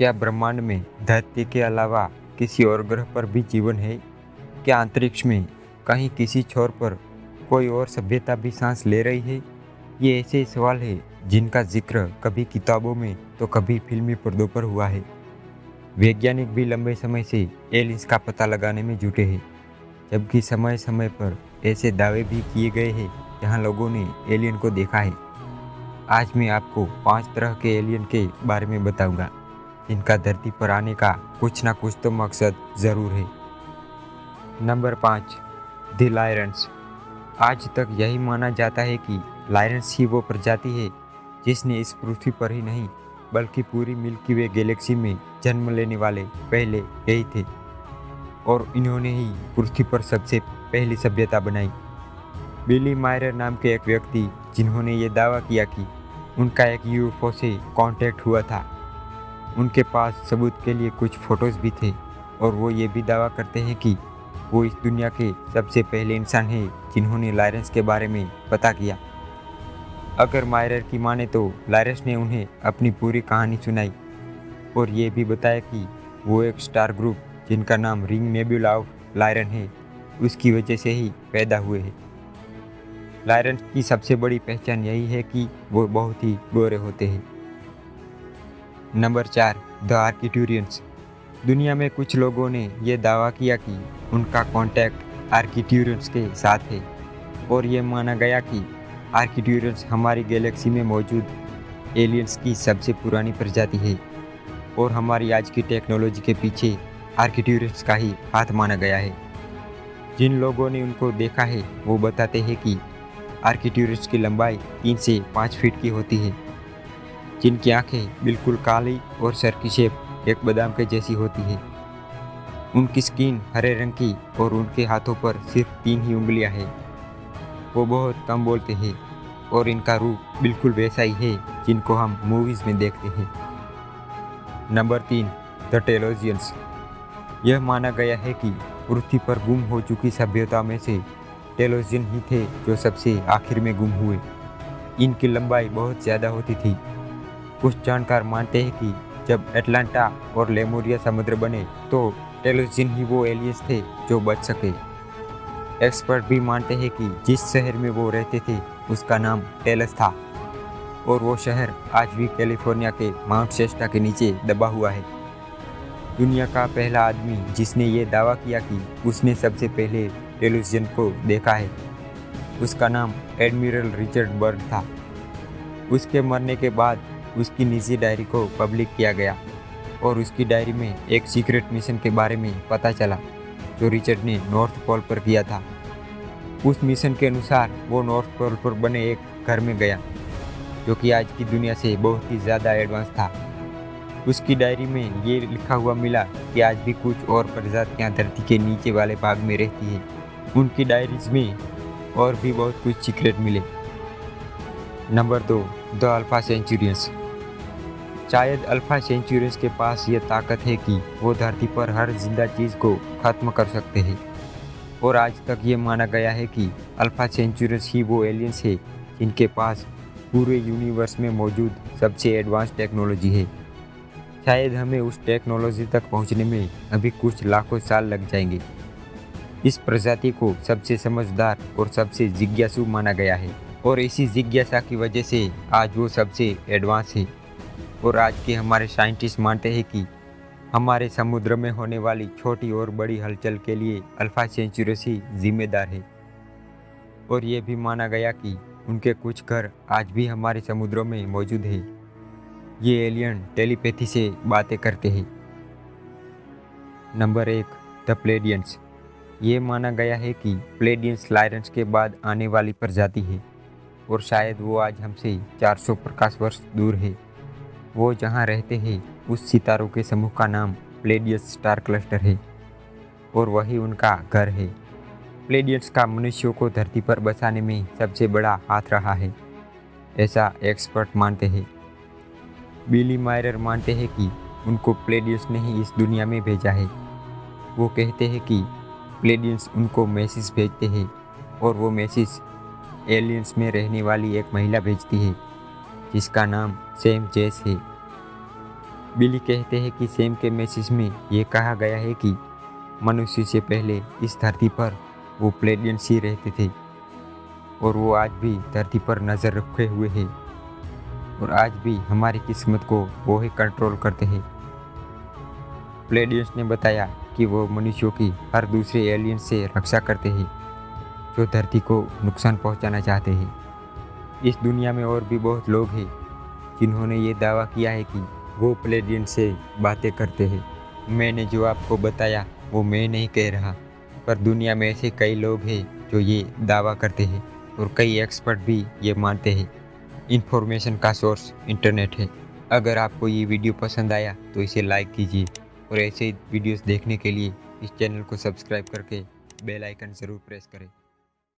क्या ब्रह्मांड में धरती के अलावा किसी और ग्रह पर भी जीवन है? क्या अंतरिक्ष में कहीं किसी छोर पर कोई और सभ्यता भी सांस ले रही है? ये ऐसे सवाल हैं जिनका जिक्र कभी किताबों में तो कभी फिल्मी पर्दों पर हुआ है। वैज्ञानिक भी लंबे समय से एलियंस का पता लगाने में जुटे हैं, जबकि समय समय पर ऐसे दावे भी किए गए हैं जहां लोगों ने एलियन को देखा है। आज मैं आपको 5 तरह के एलियन के बारे में बताऊंगा जिनका धरती पर आने का कुछ ना कुछ तो मकसद ज़रूर है। Number 5, the Lyrans. आज तक यही माना जाता है कि लायरेंस ही वो प्रजाति है जिसने इस पृथ्वी पर ही नहीं बल्कि पूरी मिल्की वे गैलेक्सी में जन्म लेने वाले पहले यही थे, और इन्होंने ही पृथ्वी पर सबसे पहली सभ्यता बनाई। बिली मायरर नाम के एक व्यक्ति जिन्होंने ये दावा किया कि उनका एक यूएफओ से कांटेक्ट हुआ था। उनके पास सबूत के लिए कुछ फोटोज भी थे, और वो ये भी दावा करते हैं कि वो इस दुनिया के सबसे पहले इंसान हैं जिन्होंने लायरेंस के बारे में पता किया। अगर मायरर की माने तो लायरेंस ने उन्हें अपनी पूरी कहानी सुनाई और ये भी बताया कि वो एक स्टार ग्रुप जिनका नाम रिंग नेबुला ऑफ लायरन है, उसकी वजह से ही पैदा हुए हैं। लायरेंस की सबसे बड़ी पहचान यही है कि वो बहुत ही गोरे होते हैं। Number 4, the Arcturians. दुनिया में कुछ लोगों ने यह दावा किया कि उनका कांटेक्ट आर्किटूरियंस के साथ है, और ये माना गया कि आर्किटूरियंस हमारी गैलेक्सी में मौजूद एलियंस की सबसे पुरानी प्रजाति है, और हमारी आज की टेक्नोलॉजी के पीछे आर्किटूरियंस का ही हाथ माना गया है। जिन लोगों ने उनको देखा है वो बताते हैं कि आर्किटूरियंस की लंबाई 3 से 5 फीट की होती है, जिनकी आंखें बिल्कुल काली और सर की शेप एक बादाम के जैसी होती है। उनकी स्किन हरे रंग की और उनके हाथों पर सिर्फ 3 ही उंगलियां हैं। वो बहुत कम बोलते हैं और इनका रूप बिल्कुल वैसा ही है जिनको हम मूवीज़ में देखते हैं। Number 3, the Telosians. यह माना गया है कि पृथ्वी पर गुम हो चुकी सभ्यता में से टेलोजियन ही थे जो सबसे आखिर में गुम हुए। इनकी लंबाई बहुत ज़्यादा होती थी। कुछ जानकार मानते हैं कि जब एटलांटा और लेमुरिया समुद्र बने तो टेलोजियन ही वो एलियंस थे जो बच सके। एक्सपर्ट भी मानते हैं कि जिस शहर में वो रहते थे उसका नाम टेलस था, और वो शहर आज भी कैलिफोर्निया के माउंट शेस्टा के नीचे दबा हुआ है। दुनिया का पहला आदमी जिसने ये दावा किया कि उसने सबसे पहले टेलोजियन को देखा है, उसका नाम एडमिरल रिचर्ड बर्ड था। उसके मरने के बाद उसकी निजी डायरी को पब्लिक किया गया, और उसकी डायरी में एक सीक्रेट मिशन के बारे में पता चला जो रिचर्ड ने नॉर्थ पोल पर किया था। उस मिशन के अनुसार वो नॉर्थ पोल पर बने एक घर में गया जो कि आज की दुनिया से बहुत ही ज़्यादा एडवांस था। उसकी डायरी में ये लिखा हुआ मिला कि आज भी कुछ और प्रजातियां धरती के नीचे वाले भाग में रहती है। उनकी डायरीज में और भी बहुत कुछ सीक्रेट मिले। Number 2, the alpha centaurians. शायद अल्फा सेंचुरियंस के पास ये ताकत है कि वो धरती पर हर जिंदा चीज़ को ख़त्म कर सकते हैं, और आज तक ये माना गया है कि अल्फा सेंचुरियंस ही वो एलियंस है जिनके पास पूरे यूनिवर्स में मौजूद सबसे एडवांस टेक्नोलॉजी है। शायद हमें उस टेक्नोलॉजी तक पहुंचने में अभी कुछ लाखों साल लग जाएंगे। इस प्रजाति को सबसे समझदार और सबसे जिज्ञासु माना गया है, और इसी जिज्ञासा की वजह से आज वो सबसे एडवांस है। और आज के हमारे साइंटिस्ट मानते हैं कि हमारे समुद्र में होने वाली छोटी और बड़ी हलचल के लिए अल्फा सेंचुरियंस ही जिम्मेदार है। और ये भी माना गया कि उनके कुछ घर आज भी हमारे समुद्रों में मौजूद है। ये एलियन टेलीपैथी से बातें करते हैं। Number 1, the Pleiadians. ये माना गया है कि प्लेडियंस लायरेंस के बाद आने वाली प्रजाति है, और शायद वो आज हमसे 400 प्रकाश वर्ष दूर है। वो जहाँ रहते हैं उस सितारों के समूह का नाम प्लेडियस स्टार क्लस्टर है, और वही उनका घर है। प्लेडियंस का मनुष्यों को धरती पर बसाने में सबसे बड़ा हाथ रहा है, ऐसा एक्सपर्ट मानते हैं। बिली मायरर मानते हैं कि उनको प्लेडियंस ने ही इस दुनिया में भेजा है। वो कहते हैं कि प्लेडियंस उनको मैसेज भेजते हैं, और वो मैसेज एलियंस में रहने वाली एक महिला भेजती है जिसका नाम सैम जेस है। बिली कहते हैं कि सैम के मैसेज में ये कहा गया है कि मनुष्य से पहले इस धरती पर वो प्लेडियंस ही रहते थे और वो आज भी धरती पर नज़र रखे हुए हैं और आज भी हमारी किस्मत को वो ही कंट्रोल करते हैं। प्लेडियंस ने बताया कि वो मनुष्यों की हर दूसरे एलियन से रक्षा करते हैं जो धरती को नुकसान पहुंचाना चाहते हैं। इस दुनिया में और भी बहुत लोग हैं जिन्होंने ये दावा किया है कि वो प्लेडियन से बातें करते हैं। मैंने जो आपको बताया वो मैं नहीं कह रहा, पर दुनिया में ऐसे कई लोग हैं जो ये दावा करते हैं और कई एक्सपर्ट भी ये मानते हैं। इन्फॉर्मेशन का सोर्स इंटरनेट है। अगर आपको ये वीडियो पसंद आया तो इसे लाइक कीजिए और ऐसे वीडियोस देखने के लिए इस चैनल को सब्सक्राइब करके बेल आइकन ज़रूर प्रेस करें।